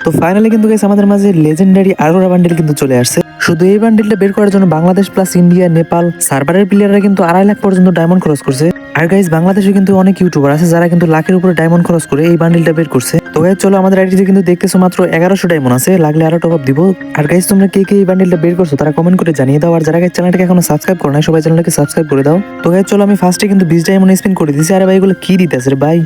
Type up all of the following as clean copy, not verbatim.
তো ফাইনালি কিন্তু গাইস আমাদের মাঝে লেজেন্ডারি আরোরা বান্ডেল কিন্তু চলে আসছে। শুধু এই বান্ডেলটা বের করার জন্য বাংলাদেশ প্লাস ইন্ডিয়া নেপাল সার্ভারের প্লেয়াররা কিন্তু 2.5 লাখ পর্যন্ত ডায়মন্ড খরচ করছে। আর গাইস বাংলাদেশে কিন্তু অনেক ইউটিউবার আছে যারা কিন্তু লাখের উপরে ডায়মন্ড খরচ করে এই বান্ডেলটা বের করছে। তো গাইস চলো আমাদের আইডিতে কিন্তু দেখতেছো মাত্র 1100 ডায়মন্ড আছে, লাগলে আরো টপ আপ দিব। আর গাইস তোমরা কে কে এই বান্ডেলটা বের করছো তারা কমেন্ট করে জানিয়ে দাও। আর যারা গাইস চ্যানেলটাকে এখনো সাবস্ক্রাইব করো না সবাই চ্যানেলটাকে সাবস্ক্রাইব করে দাও। তো গাইস চলো আমি ফার্স্টে কিন্তু 20 ডায়মন্ড স্পিন করে দিয়েছি। আরে ভাই এগুলো কি দিতেছে রে ভাই,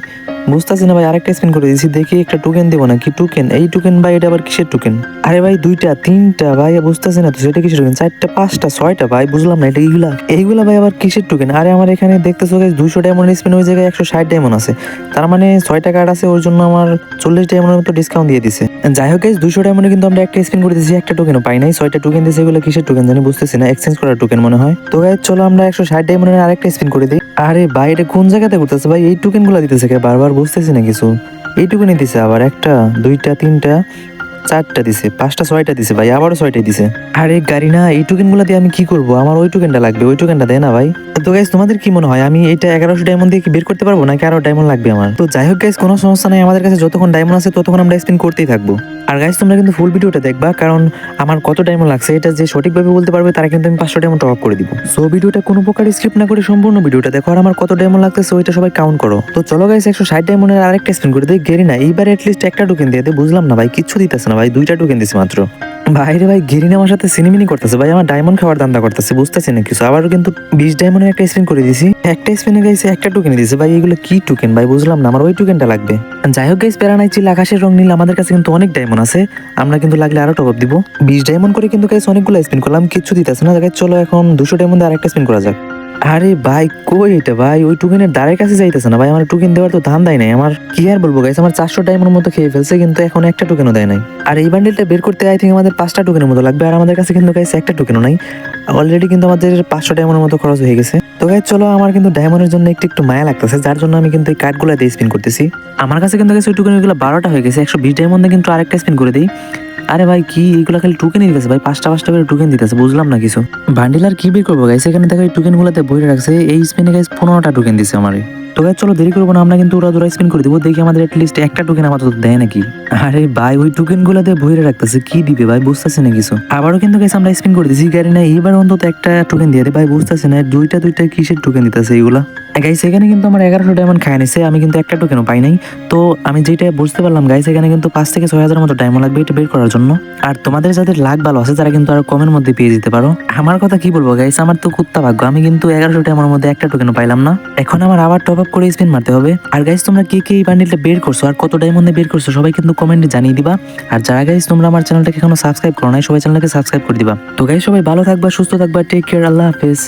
বুঝতেছি না ভাই। আরেকটা স্পিন করে দিয়েছি, দেখি একটা টোকেন দেবো না কি টোকেন, এই টোকেন ভাই এটা আবার কিসের টোকেন? আরে ভাই 2টা 3টা ভাই বুঝতেছি না তো সেটা কিসের টোকেন, 4টা 5টা 6টা ভাই বুঝলাম না এটা এইগুলা ভাই আবার কিসের টোকেন? আরে আমার এখানে দেখতেছো গাইস 200 ডায়মন্ড স্পিন ওই জায়গায় 160 ডায়মন্ড আছে, তার মানে 6টা কার্ড আছে ওর জন্য আমার 40 ডায়মন্ডের মতো ডিসকাউন্ট দিয়ে দিছে। যাই হোক গাইস 200 ডায়মন্ডে কিন্তু আমরা একটা স্পিন করে দিয়েছি, একটা টোকেনও পাই নাই। 6টা টোকেন দিয়েছে, এগুলো কিসের টোকেন জানি বুঝতেছি না, এক্সচেঞ্জ করার টোকেন মনে হয়। তো গাইস চলো আমরা 160 ডায়মন্ডের আরেকটা স্পিন করে দিই। আরে ভাই এটা কোন জায়গাতে করতেছে ভাই, এই টোকেন গুলা দিতেছে কে বারবার বুঝতেছি না কিছু। এই টোকেনই দিছে আবার, একটা 2টা 3টা 4টা দিছে, 5টা 6টা দিছে ভাই, আবারও 6টাই দিছে। আরে গাড়ি না, এই টোকেন গুলা দিয়ে আমি কি করবো? আমার ওই টোকেনটা লাগবে, ওই টোকেনটা দেয় না ভাই। তো গাইস তোমাদের কি মনে হয় আমি এটা 1100 ডায়মন্ড দিয়ে কি বের করতে পারবো নাকি আরো ডায়মন্ড লাগবে আমার? তো যাই হোক গাইস কোনো সমস্যা নাই, আমাদের কাছে যতক্ষণ ডায়মন্ড আছে ততক্ষণ আমরা স্পিন করতেই থাকবো। আর গাইস তোমরা কিন্তু ফুল ভিডিওটা দেখবা, কারণ আমার কত ডায়মন্ড লাগছে এটা যে সঠিকভাবে বলতে পারবে তারা কিন্তু আমি 500 ডায়মন্ড টপ আপ করে দিব। সো ভিডিওটা কোনো প্রকার স্কিপ না করে সম্পূর্ণ ভিডিওটা দেখো, আর আমার কত ডায়মন্ড লাগতেছে ওইটা সবাই কাউন্ট করো। তো চলো গাইস 160 ডায়মন্ডের আরেকটা স্পিন করে দিই। গেরি না এইবার এটলিস্ট একটা টোকেন দিয়ে দে, বুঝলাম না ভাই কিচ্ছু দিতেছে না ভাই, 2টা টোকেন দিছে মাত্র। ভাইরে ভাই গেরিনা আমার সাথে সিনেমিনি করতেছে ভাই, আমার ডায়মন্ড খাওয়ার ধান্দা করতেছে, বুঝতেছি না কিছু। আবারও কিন্তু 20 ডায়মন্ডের একটা স্পিন করে দিছি, একটা স্পিনে গাইছে একটা টোকেন দিছে ভাই, এগুলো কি টোকেন ভাই বুঝলাম না, আমার ওই টোকেনটা লাগবে। যাই হোক গাইস প্যারা নাই, চিল আকাশের রং নীল, আমাদের কাছে কিন্তু অনেক ডায়মন্ড আছে, আমরা কিন্তু লাগলে আরো টপ আপ দিব। 20 ডায়মন্ড করে কিন্তু গাইস অনেকগুলো স্পিন করলাম, কিচ্ছু দিতেছে না। গাইস চলো এখন 200 ডায়মন্ডে আরেকটা স্পিন করা যাক। আরে ভাই কই এটা ভাই, ওই টোকেনের দ্বারের কাছে যাইতেছে না ভাই, আমার টোকেন দেওয়ার তো ধান্দাই নাই। আমার কি আর বলবো গাইস, আমার 400 ডায়মন্ড মতো খেয়ে ফেলছে কিন্তু এখন একটা টোকেনও দেয় নাই। আর এই বান্ডেলটা বের করতে আই থিঙ্ক আমাদের 5টা টোকেনের মতো লাগবে, আর আমাদের কাছে কিন্তু গাইস একটা টোকেনও নাই। অলরেডি কিন্তু আমাদের 500 ডায়মন্ডের মতো খরচ হয়ে গেছে। তো গাইস চলো আমার কিন্তু ডায়মন্ডের জন্য একটু মায়া লাগতেছে, যার জন্য আমি কিন্তু এই কার্ডগুলো দিয়ে স্পিন করতেছি। আমার কাছে কিন্তু গাইস ওই টোকেনগুলো 12টা হয়ে গেছে, 120 ডায়মন্ডে কিন্তু আরেকটা স্পিন করে দিই। আরে ভাই কি এগুলো খালি টোকেনই দিতেছে ভাই, 5টা করে টোকেন দিতেছে, বুঝলাম না কিছু। বান্ডিল আর কি বের করবো গাইস, এখানে দেখো এই টোকেন গুলাতে বইরে রাখছে, এই স্পিনে গাইস 15টা টোকেন দিছে আমারে। তো গাইস চলো দেরি করবো না, আমরা কিন্তু ওরা স্পিন করে দিব, দেখি আমাদের লিস্ট একটা টোকেন আপাতত দেয় নাকি। আরে ভাই ওই টোকেন গুলাতে বইরে রাখতেছে, কি দিবে ভাই বুঝতেছি না কিছু। আবারও কিন্তু গাইস আমরা স্পিন করে দিছি, গাড়ি না এইবার অন্তত একটা টোকেন দিয়ে দে ভাই, বুঝতেছি না 2টা কিসের টোকেন দিতেছে এইগুলা। গাইস এখানে কিন্তু আমার 1100 ডায়মন্ড খায় নিছে, আমি কিন্তু একটা টোকেনও পাই নাই। তো আমি যেটা বুঝতে পারলাম গাইস, এখানে কিন্তু 5 থেকে 6 হাজার মতো ডায়মন্ড লাগবে এটা বের করার জন্য। আর তোমাদের যাদের লাক ভালো আছে তারা কিন্তু আরো কমের মধ্যে পেয়ে যেতে পারো। আমার কথা কি বলবো গাইস, আমার তো কুত্তা ভাগ্য, আমি কিন্তু 1100 ডায়মন্ডের মধ্যে একটা টোকেনও পাইলাম না। এখন আমার আবার টপ আপ করে স্পিন মারতে হবে। আর গাইস তোমরা কে কে এই বান্ডিলটা বের করছো আর কত ডায়মন্ডে বের করছো সবাই কিন্তু কমেন্টে জানিয়ে দিবা। আর যারা গাইস তোমরা আমার চ্যানেলটাকে এখনো সাবস্ক্রাইব করো নাই সবাই চ্যানেলটাকে সাবস্ক্রাইব করে দিবা। তো গাইস সবাই ভালো থাকবা, সুস্থ থাকবা, টেক কেয়ার, আল্লাহ হাফেজ।